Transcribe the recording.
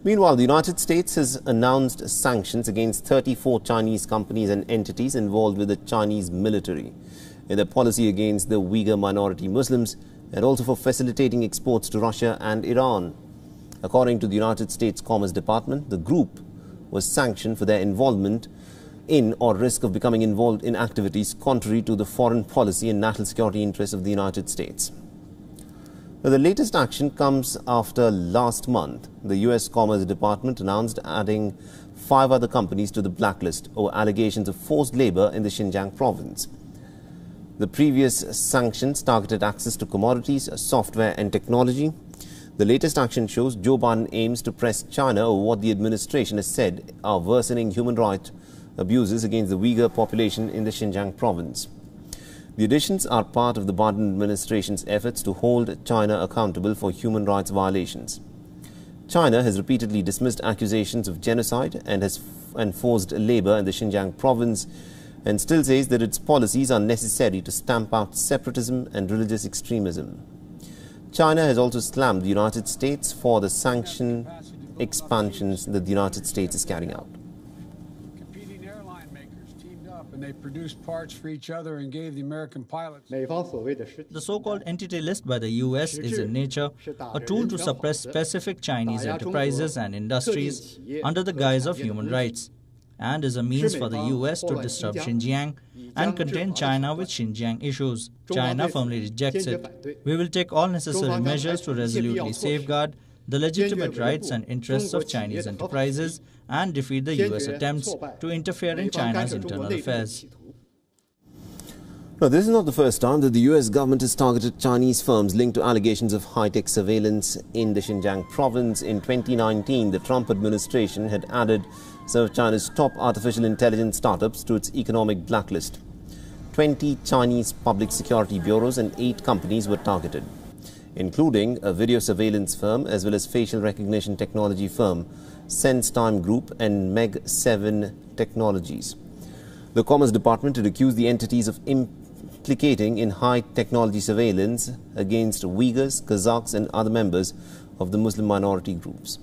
Meanwhile, the United States has announced sanctions against 34 Chinese companies and entities involved with the Chinese military in their policy against the Uyghur minority Muslims and also for facilitating exports to Russia and Iran. According to the United States Commerce Department, the group was sanctioned for their involvement in or risk of becoming involved in activities contrary to the foreign policy and national security interests of the United States. Now, the latest action comes after last month the U.S. Commerce Department announced adding 5 other companies to the blacklist over allegations of forced labor in the Xinjiang province. The previous sanctions targeted access to commodities, software and technology. The latest action shows Joe Biden aims to press China over what the administration has said are worsening human rights abuses against the Uyghur population in the Xinjiang province. The additions are part of the Biden administration's efforts to hold China accountable for human rights violations. China has repeatedly dismissed accusations of genocide and forced labor in the Xinjiang province and still says that its policies are necessary to stamp out separatism and religious extremism. China has also slammed the United States for the sanction expansions that the United States is carrying out. And they produced parts for each other and gave the American pilots. The so-called entity list by the U.S. is in nature a tool to suppress specific Chinese enterprises and industries under the guise of human rights, and is a means for the U.S. to disturb Xinjiang and contain China with Xinjiang issues. China firmly rejects it. We will take all necessary measures to resolutely safeguard the legitimate rights and interests of Chinese enterprises and defeat the U.S. attempts to interfere in China's internal affairs. Now, this is not the first time that the U.S. government has targeted Chinese firms linked to allegations of high-tech surveillance in the Xinjiang province. In 2019, the Trump administration had added some of China's top artificial intelligence startups to its economic blacklist. 20 Chinese public security bureaus and 8 companies were targeted, including a video surveillance firm as well as facial recognition technology firm SenseTime Group and Meg7 Technologies. The Commerce Department had accused the entities of implicating in high technology surveillance against Uyghurs, Kazakhs and other members of the Muslim minority groups.